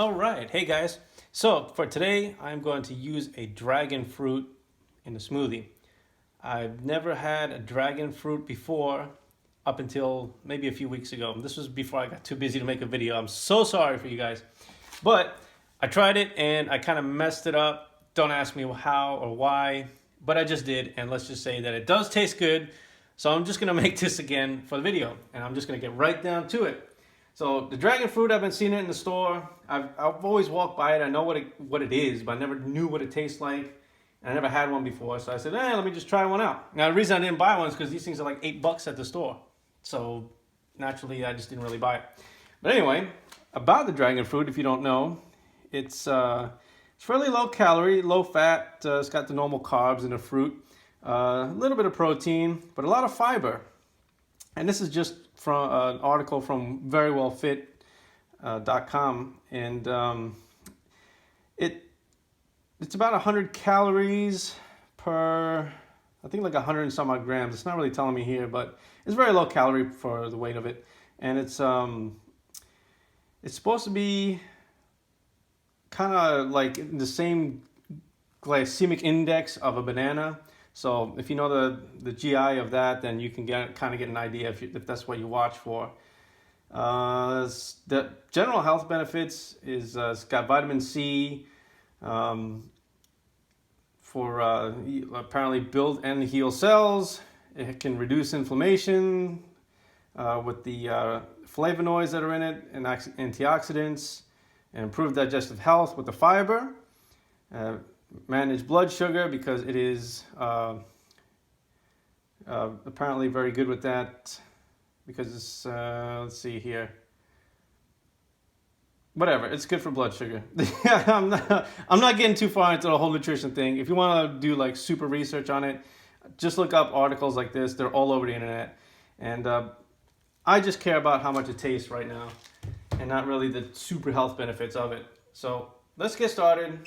All right, hey guys. So for today, I'm going to use a dragon fruit in a smoothie. I've never had a dragon fruit before up until maybe a few weeks ago. This was before I got too busy to make a video. I'm so sorry for you guys. But I tried it and I kind of messed it up. Don't ask me how or why, but I just did. And let's just say that it does taste good. So I'm just going to make this again for the video. And I'm just going to get right down to it. So the dragon fruit, I've been seeing it in the store. I've always walked by it. I know what it is, but I never knew what it tastes like. And I never had one before. So I said, let me just try one out. Now the reason I didn't buy one is because these things are like $8 at the store. So naturally, I just didn't really buy it. But anyway, about the dragon fruit, if you don't know, it's fairly low calorie, low fat. It's got the normal carbs in the fruit. A little bit of protein, but a lot of fiber. And this is just from an article from verywellfit.com, and it's about 100 calories per, I think like 100 and some odd grams. It's not really telling me here, but it's very low calorie for the weight of it, and it's supposed to be kind of like the same glycemic index of a banana. So if you know the GI of that, then you can kind of get an idea if that's what you watch for. The general health benefits is it's got vitamin C for apparently build and heal cells. It can reduce inflammation with the flavonoids that are in it and antioxidants, and improve digestive health with the fiber. Manage blood sugar because it is apparently very good with that, because it's let's see here, whatever, it's good for blood sugar. I'm not getting too far into the whole nutrition thing. If you want to do like super research on it, just look up articles like this. They're all over the internet, and I just care about how much it tastes right now and not really the super health benefits of it. So let's get started.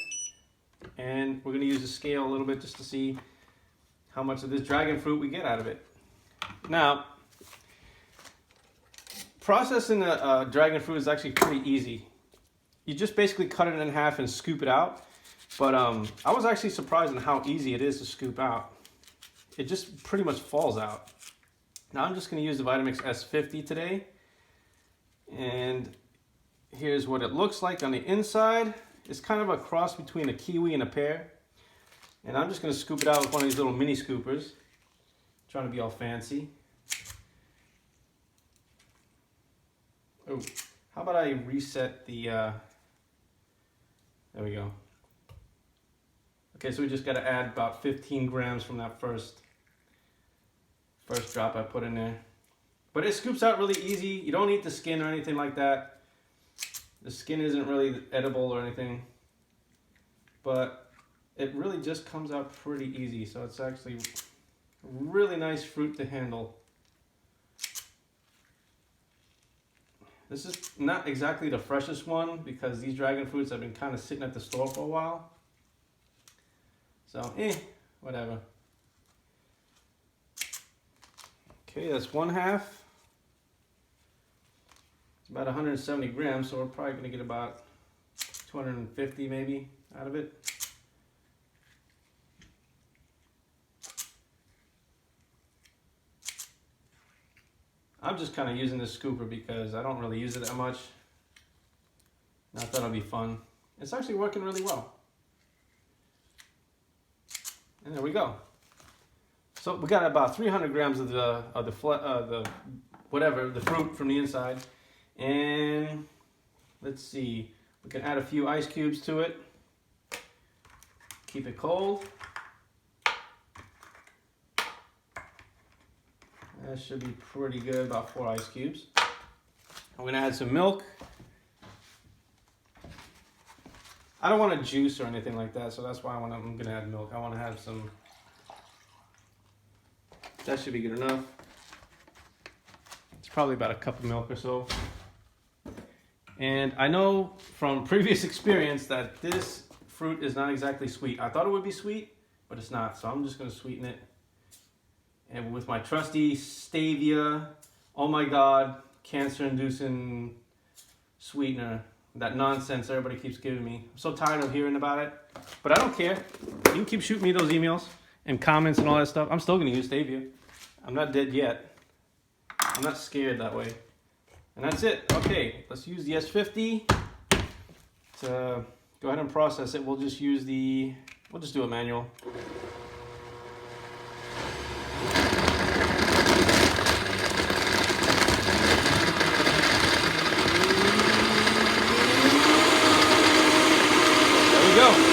And we're going to use the scale a little bit just to see how much of this dragon fruit we get out of it. Now, processing a dragon fruit is actually pretty easy. You just basically cut it in half and scoop it out. But I was actually surprised at how easy it is to scoop out. It just pretty much falls out. Now I'm just going to use the Vitamix S50 today. And here's what it looks like on the inside. It's kind of a cross between a kiwi and a pear. And I'm just going to scoop it out with one of these little mini scoopers. Trying to be all fancy. Oh, how about I reset the... there we go. Okay, so we just got to add about 15 grams from that first drop I put in there. But it scoops out really easy. You don't eat the skin or anything like that. The skin isn't really edible or anything, but it really just comes out pretty easy. So it's actually a really nice fruit to handle. This is not exactly the freshest one because these dragon fruits have been kind of sitting at the store for a while. So, whatever. Okay, that's one half. It's about 170 grams, so we're probably going to get about 250 maybe out of it. I'm just kind of using this scooper because I don't really use it that much. And I thought it'd be fun. It's actually working really well. And there we go. So we got about 300 grams of the fruit from the inside. And let's see, we can add a few ice cubes to it. Keep it cold. That should be pretty good, about 4 ice cubes. I'm gonna add some milk. I don't want a juice or anything like that, so that's why I'm gonna add milk. I want to have some. That should be good enough. It's probably about a cup of milk or so. And I know from previous experience that this fruit is not exactly sweet. I thought it would be sweet, but it's not. So I'm just going to sweeten it. And with my trusty stevia, oh my God, cancer-inducing sweetener, that nonsense everybody keeps giving me. I'm so tired of hearing about it. But I don't care. You can keep shooting me those emails and comments and all that stuff. I'm still going to use Stevia. I'm not dead yet. I'm not scared that way. And that's it. Okay, let's use the S50 to go ahead and process it. We'll just do a manual. There we go.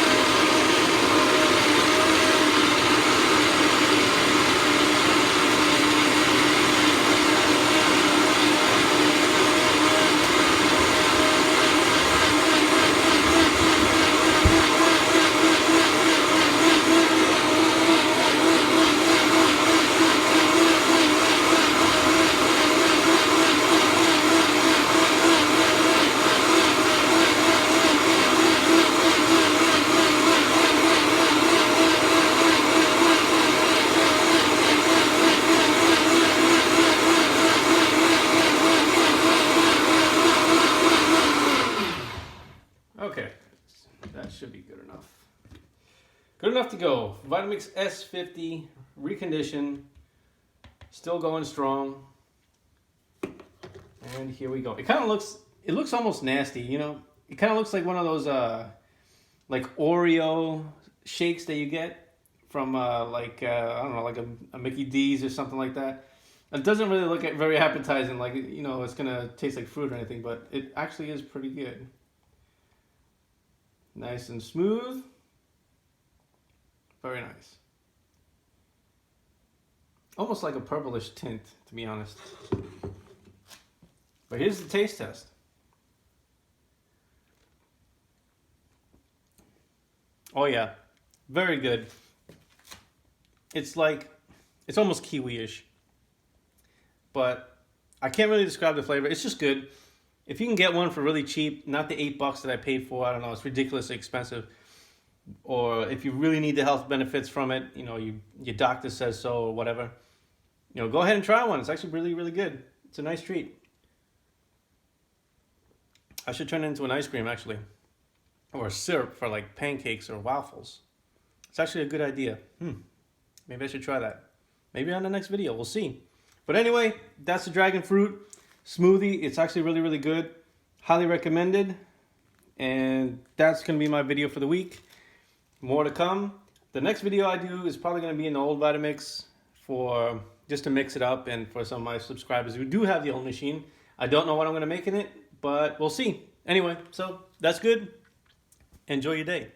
Okay, that should be good enough. Good enough to go. Vitamix S50 reconditioned, still going strong. And here we go. It looks almost nasty, you know. It kind of looks like one of those like Oreo shakes that you get from I don't know, like a Mickey D's or something like that. It doesn't really look very appetizing, like, you know, it's gonna taste like fruit or anything, but it actually is pretty good. Nice and smooth. Very nice. Almost like a purplish tint, to be honest. But here's the taste test. Oh yeah, very good. It's almost kiwi-ish. But I can't really describe the flavor. It's just good. If you can get one for really cheap, not the $8 that I paid for, I don't know, it's ridiculously expensive. Or if you really need the health benefits from it, you know, your doctor says so or whatever, you know, go ahead and try one. It's actually really, really good. It's a nice treat. I should turn it into an ice cream, actually. Or a syrup for like pancakes or waffles. It's actually a good idea. Maybe I should try that. Maybe on the next video, we'll see. But anyway, that's the dragon fruit smoothie. It's actually really, really good. Highly recommended. And that's going to be my video for the week. More to come. The next video I do is probably going to be in the old Vitamix just to mix it up, and for some of my subscribers who do have the old machine. I don't know what I'm going to make in it, but we'll see. Anyway, so that's good. Enjoy your day.